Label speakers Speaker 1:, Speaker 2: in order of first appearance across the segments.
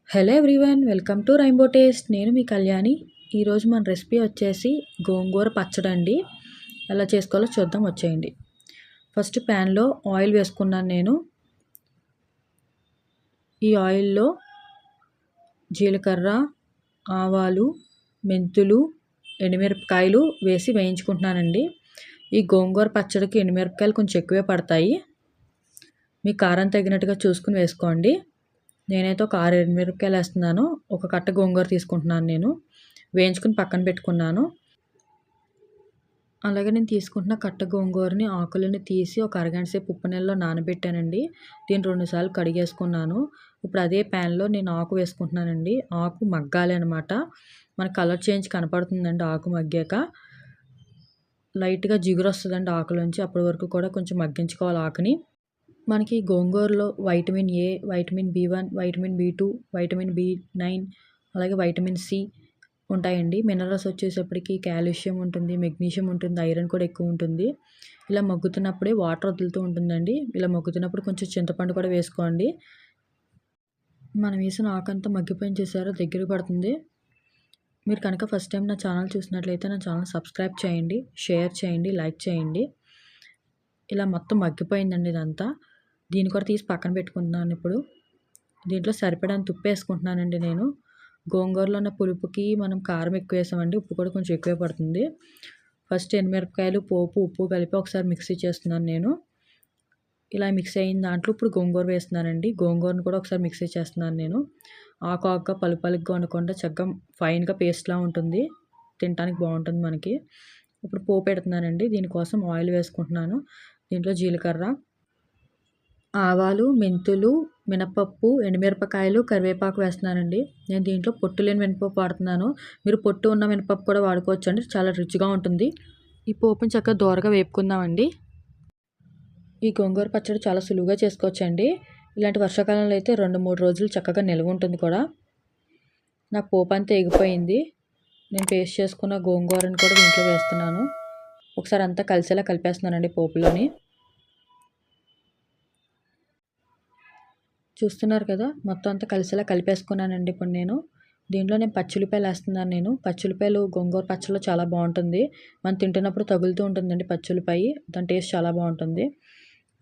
Speaker 1: Hello everyone, welcome to rainbow taste. నేను మీ కళ్యాణి. ఈరోజు మన రెసిపీ వచ్చేసి గోంగూర పచ్చడి అండి. ఎలా చేసుకోవాలో చూద్దాం, వచ్చేయండి. ఫస్ట్ ప్యాన్లో ఆయిల్ వేసుకున్నాను నేను. ఈ ఆయిల్లో జీలకర్ర, ఆవాలు, మెంతులు, ఎండుమిరపకాయలు వేసి వేయించుకుంటున్నానండి. ఈ గోంగూర పచ్చడికి ఎండుమిరపకాయలు కొంచెం ఎక్కువే పడతాయి. మీ కారం తగినట్టుగా చూసుకుని వేసుకోండి. నేనైతే ఒక 6 ఎండుమిరపకాయలు వేస్తున్నాను. ఒక కట్ట గోంగూర తీసుకుంటున్నాను నేను. వేయించుకుని పక్కన పెట్టుకున్నాను. అలాగే నేను తీసుకుంటున్న కట్ట గోంగూరని ఆకులని తీసి ఒక అరగంట సేపు ఉప్పు నీళ్ళలో నానబెట్టానండి. దీన్ని 2 సార్లు కడిగేసుకున్నాను. ఇప్పుడు అదే ప్యాన్లో నేను ఆకు వేసుకుంటున్నానండి. ఆకు మగ్గాలి అనమాట. మన కలర్ చేంజ్ కనపడుతుందండి ఆకు మగ్గాక. లైట్గా జిగురు వస్తుందండి ఆకులోంచి. అప్పటి వరకు కూడా కొంచెం మగ్గించుకోవాలి ఆకుని. మనకి గోంగూరలో vitamin A, vitamin B one, vitamin B two, vitamin B nine, అలాగే వైటమిన్ సి ఉంటాయండి. మినరల్స్ వచ్చేసప్పటికి కాల్షియం ఉంటుంది, మెగ్నీషియం ఉంటుంది, ఐరన్ కూడా ఎక్కువ ఉంటుంది. ఇలా మగ్గుతున్నప్పుడే వాటర్ వదులుతూ ఉంటుందండి. ఇలా మగ్గుతున్నప్పుడు కొంచెం చింతపండు కూడా వేసుకోండి. మనం వేసిన ఆకంతా మగ్గిపోయిన చూసారో దగ్గర పడుతుంది. మీరు కనుక ఫస్ట్ టైం నా ఛానల్ చూసినట్లయితే నా ఛానల్ సబ్స్క్రైబ్ చేయండి, షేర్ చేయండి, లైక్ చేయండి. ఇలా మొత్తం మగ్గిపోయిందండి ఇదంతా. దీన్ని కూడా తీసి పక్కన పెట్టుకుంటున్నాను. ఇప్పుడు దీంట్లో సరిపడంత ఉప్పు వేసుకుంటున్నానండి నేను. గోంగూరలో ఉన్న పులుపుకి మనం కారం ఎక్కువ వేసామండి, ఉప్పు కూడా కొంచెం ఎక్కువే పడుతుంది. ఫస్ట్ ఎండుమిరపకాయలు, పోపు, ఉప్పు కలిపి ఒకసారి మిక్సీ చేస్తున్నాను నేను. ఇలా మిక్స్ అయిన దాంట్లో ఇప్పుడు గోంగూర వేస్తున్నానండి. గోంగూరను కూడా ఒకసారి మిక్సీ చేస్తున్నాను నేను. ఆకు ఆకుగా పలుపలుగ్గా ఉండకుండా చక్కగా ఫైన్గా పేస్ట్లా ఉంటుంది. తినడానికి బాగుంటుంది మనకి. ఇప్పుడు పోపు పెడుతున్నానండి. దీనికోసం ఆయిల్ వేసుకుంటున్నాను. దీంట్లో జీలకర్ర, ఆవాలు, మెంతులు, మినపప్పు, ఎండుమిరపకాయలు, కరివేపాకు వేస్తున్నానండి. నేను దీంట్లో పొట్టు లేని మినపప్పు వాడుతున్నాను. మీరు పొట్టు ఉన్న మినపప్పు కూడా వాడుకోవచ్చు అండి. చాలా రుచిగా ఉంటుంది. ఈ పోపుని చక్కగా దోరగా వేపుకుందామండి. ఈ గోంగూర పచ్చడి చాలా సులువుగా చేసుకోవచ్చండి. ఇలాంటి వర్షాకాలంలో అయితే 2-3 రోజులు చక్కగా నిల్వ ఉంటుంది కూడా. నాకు పోపు అంతా ఎగిపోయింది. నేను పేస్ట్ చేసుకున్న గోంగూరని కూడా దీంట్లో వేస్తున్నాను. ఒకసారి అంతా కలిసేలా కలిపేస్తున్నానండి పోపులోని. చూస్తున్నారు కదా, మొత్తం అంతా కలిసేలా కలిపేసుకున్నానండి. ఇప్పుడు నేను దీంట్లో పచ్చిమిరపకాయలు వేస్తున్నాను నేను. పచ్చిమిరపకాయలు గోంగూర పచ్చడిలో చాలా బాగుంటుంది. మనం తింటున్నప్పుడు తగులుతూ ఉంటుందండి పచ్చిమిరపకాయ. దాని టేస్ట్ చాలా బాగుంటుంది.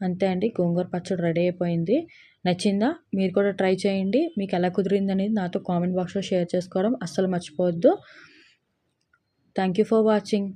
Speaker 1: అంతే అండి, గోంగూర పచ్చడి రెడీ అయిపోయింది. నచ్చిందా? మీరు కూడా ట్రై చేయండి. మీకు ఎలా కుదిరింది అనేది నాతో కామెంట్ బాక్స్లో షేర్ చేసుకోవడం అస్సలు మర్చిపోవద్దు. Thank you for watching.